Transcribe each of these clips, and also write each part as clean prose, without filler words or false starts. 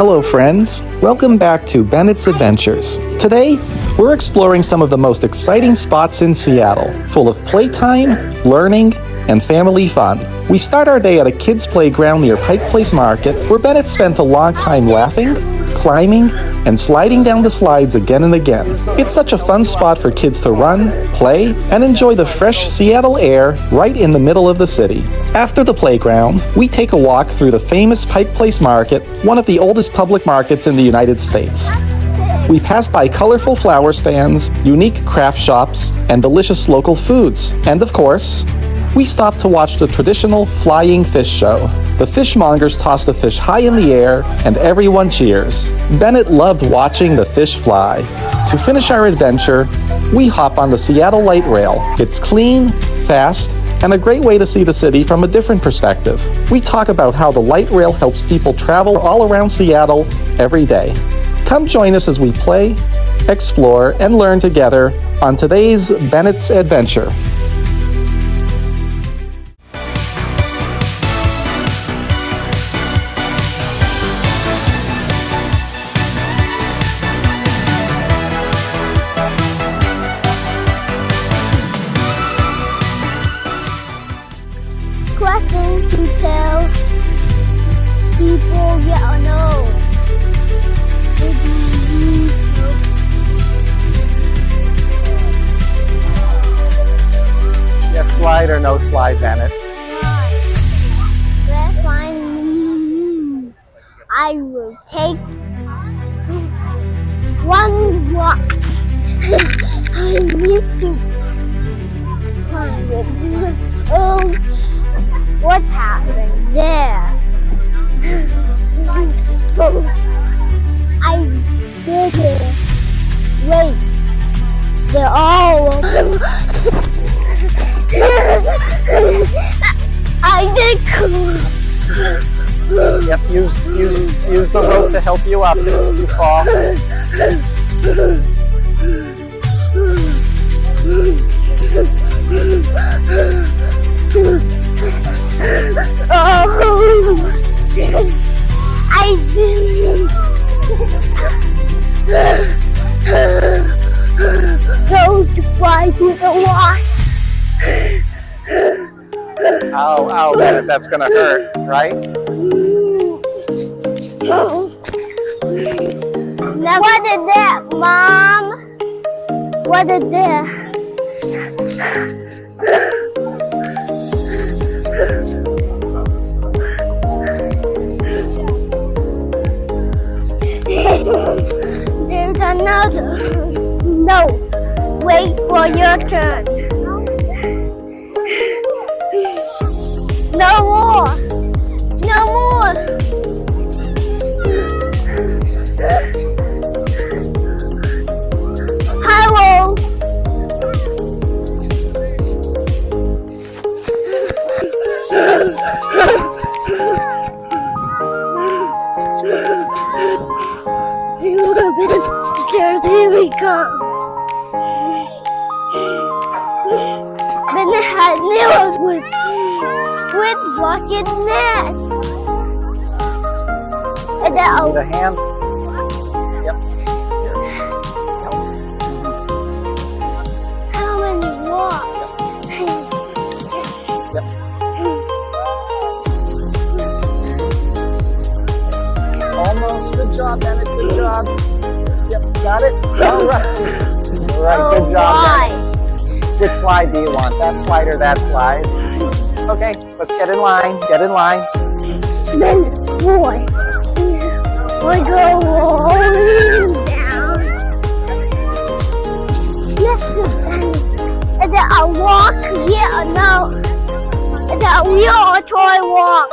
Hello friends, welcome back to Bennett's Adventures. Today, we're exploring some of the most exciting spots in Seattle, full of playtime, learning, and family fun. We start our day at a kids' playground near Pike Place Market, where Bennett spent a long time laughing, climbing, and sliding down the slides again and again. It's such a fun spot for kids to run, play, and enjoy the fresh Seattle air right in the middle of the city. After the playground, we take a walk through the famous Pike Place Market, one of the oldest public markets in the United States. We pass by colorful flower stands, unique craft shops, and delicious local foods. And of course, we stop to watch the traditional flying fish show. The fishmongers toss the fish high in the air, and everyone cheers. Bennett loved watching the fish fly. To finish our adventure, we hop on the Seattle Light Rail. It's clean, fast, and a great way to see the city from a different perspective. We talk about how the light rail helps people travel all around Seattle every day. Come join us as we play, explore, and learn together on today's Bennett's Adventure. Questions to tell people yes or no. Yes, slide or no slide, Bennett? Let's find. I will take one walk. I need to find it. Oh. What's happening there? I did it. Wait, they're all I did. Yep, use the rope to help you up if you fall. Oh, I didn't. Don't fly to the water. Ow, Bennett, that's gonna hurt, right? Now, what is that, Mom? What is that? There's another. No, wait for your turn. No more. No more. Hello. Here we come. Bennett had nails with bucket net. And then The hand. Yep. how many more? Yep. Almost. Good job, Bennett. Good job. Yep, got it. All right. All right. Good job, Bennett. Which slide do you want? That slide or that slide? Okay, let's get in line. Get in line. Then boy, we go rolling down. Listen, is it a walk? Yeah or no? Is it a real or toy walk?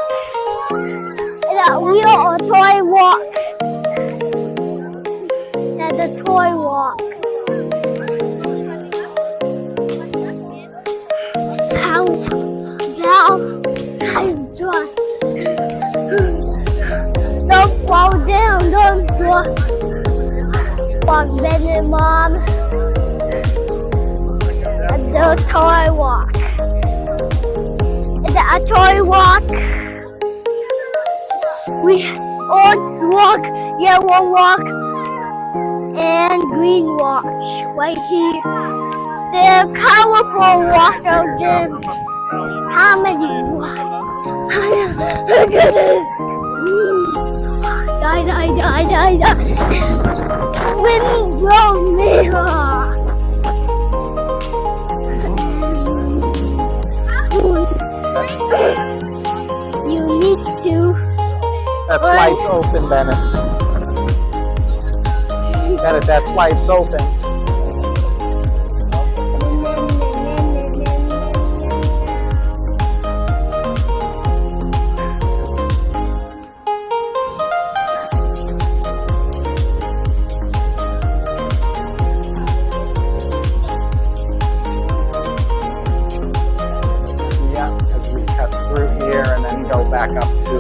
Is it a real or toy walk? That's a toy walk. I'm done. Don't fall down, don't fall. Walk, Bennett, Mom. And the toy walk. Is it a toy walk? We orange rock, yellow rock, and green rocks right here. They're colorful rocks of the comedy rocks. Look at this. Die. Wind blows me off. You need to. That slide's open, Bennett. Bennett, that slide's open. Go back up to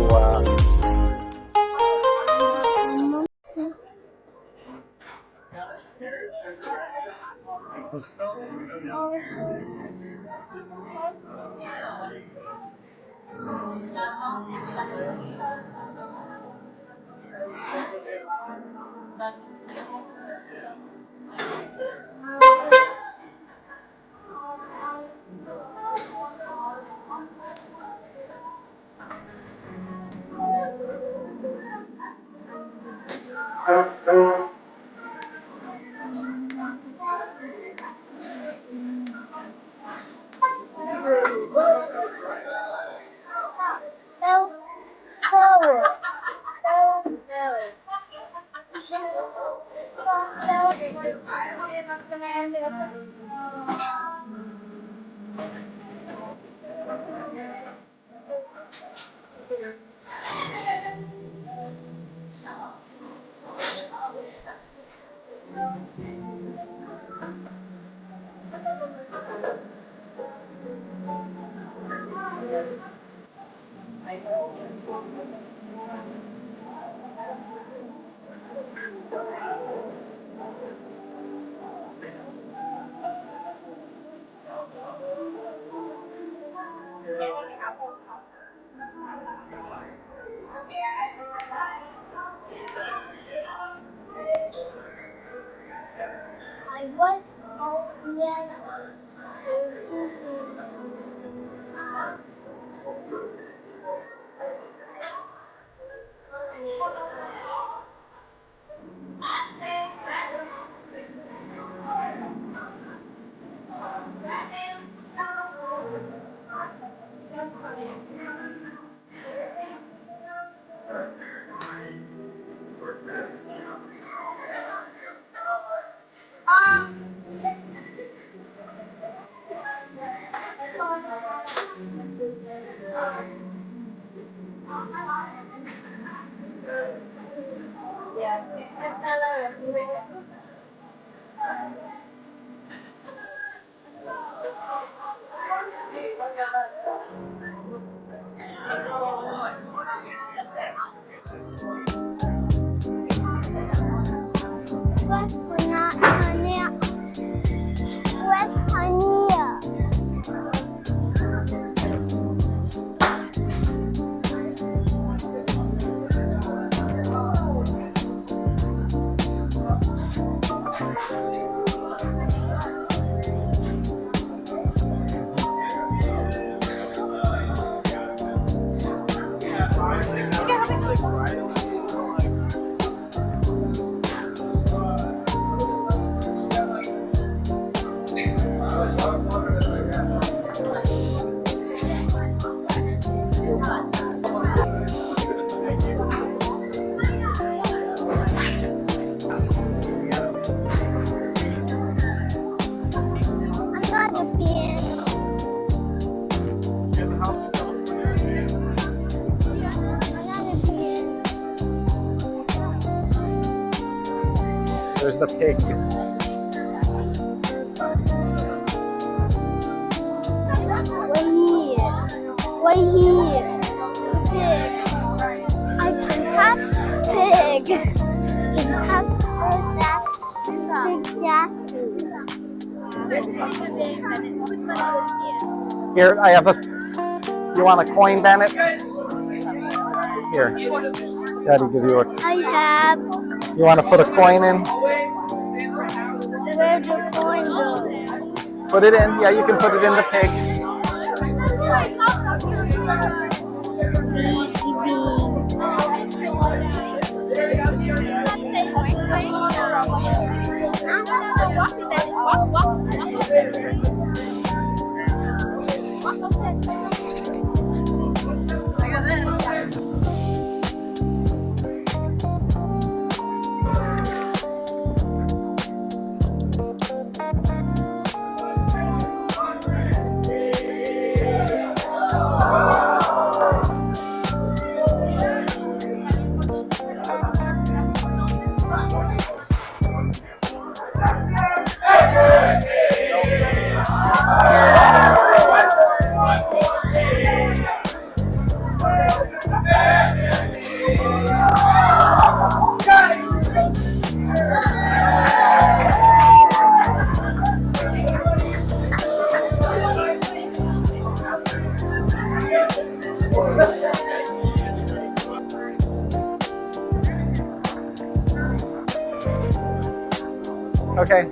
There's the pig. Right here. Pig. I can touch pig. Can touch that pig. Here, I have a. You want a coin, Bennett? Here. Daddy give you a... I have. You want to put a coin in? Where's the coin go? Put it in. Yeah, you can put it in the pig. Okay.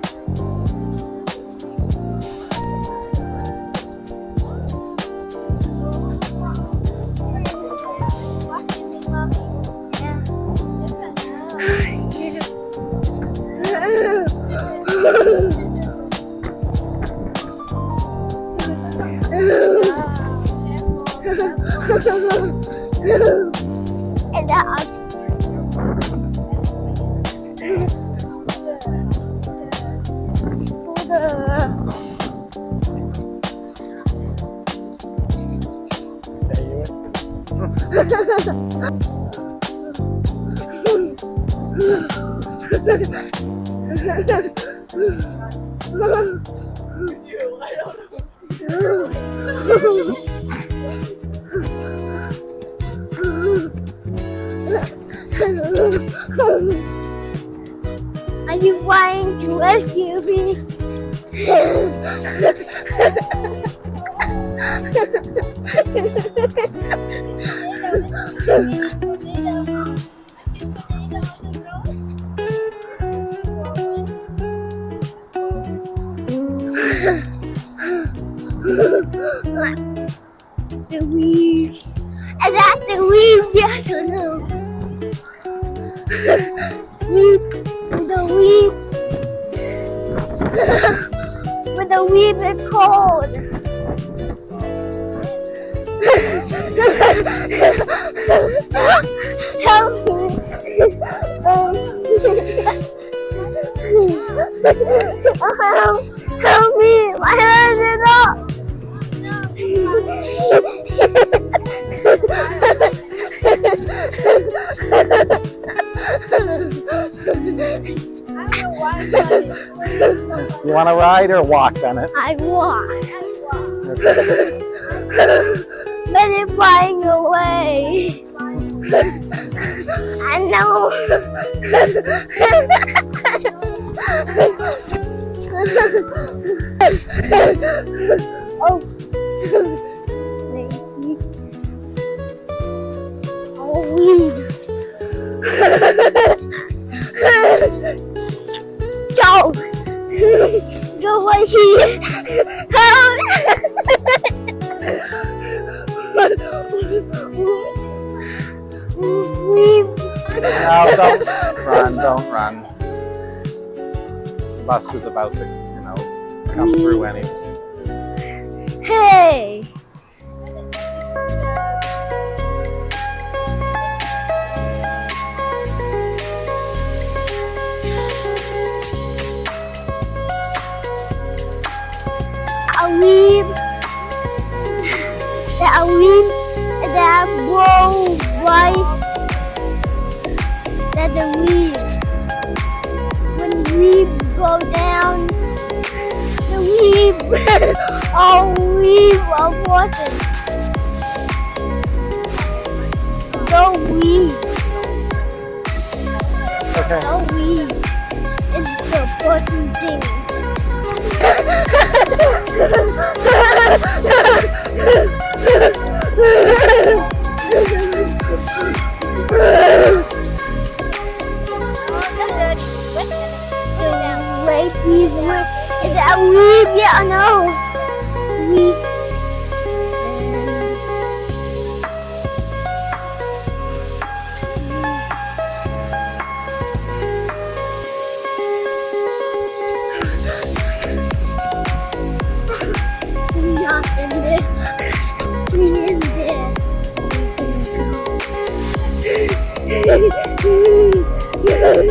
And that Are you trying to rescue me? The weave. Is that the weave? Yes or no? Weave. The weave. But the weave is cold. Help me. Help me. My hand is up. You want to ride or walk, Bennett? I walk. Okay. But it's flying away. I know. Oh. Oh, weed. Go. Go right here. Help. No, don't run, don't run. The bus is about to, come through anyway. Hey. A weave. That weave. That blow right. That the weave. When weave go down, the weave. Oh, weave of water. Go weave. Okay. Go weave. It's the important thing. Don't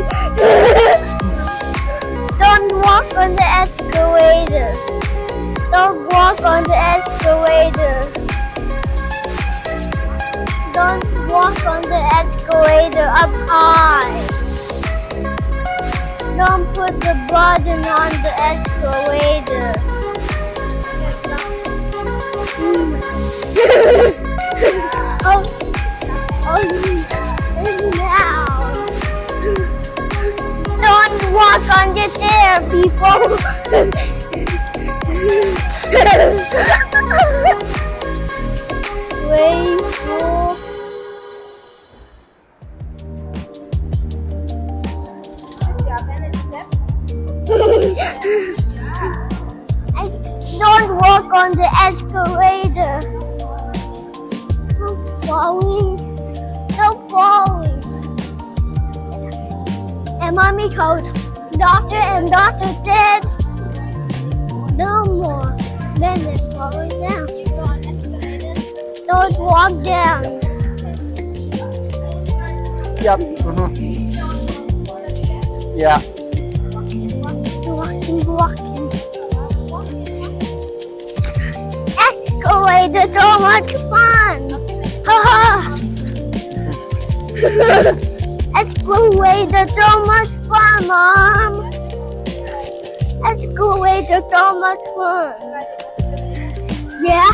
walk on the escalator. Don't walk on the escalator. Don't walk on the escalator up high. Don't put the button on the escalator. Oh, now. Don't walk on the stair, people. Wasteful. Don't walk on the escalator. Stop falling. Stop falling. And mommy told doctor, and doctor said no more. Bennett falling down. Don't walk down. Yep. Yeah. Walking. Escalator, so much fun. Haha. Escalator, so much fun, Mom. Escalator, so much fun. Yeah,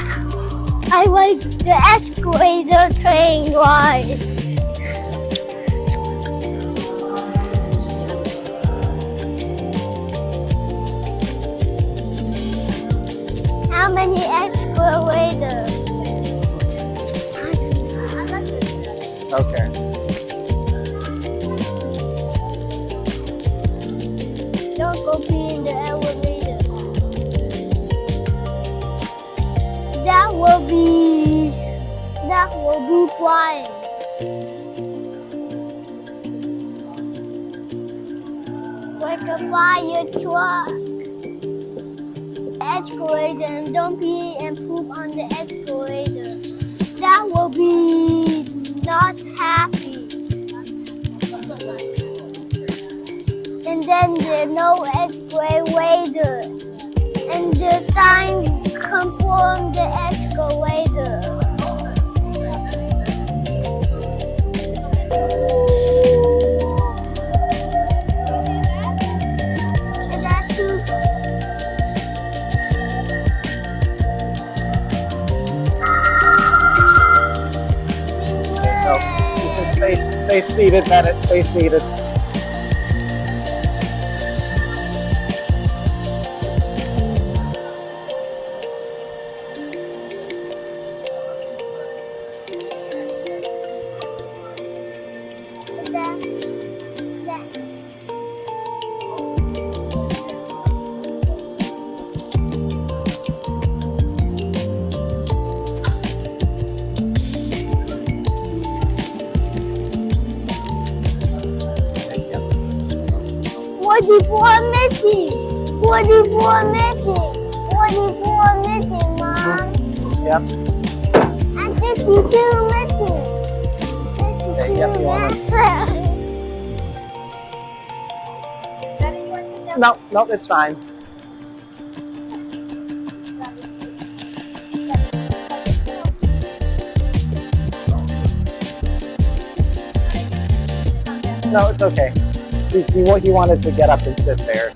I like the escalator train ride. How many escalators? Okay. Don't go pee in the elevator. That will be flying. Like a fire truck. Escalator, and don't pee and poop on the escalator. That will be not happy. And then there's no escalator. And the sign come from the escalator. And that's too. No, you can stay seated, Bennett. Stay seated. Missing. 44 missing. 44 missing, Mom. Yep. And 62 missing. Okay, yep, you want No, it's fine. No, it's okay. He wanted to get up and sit there.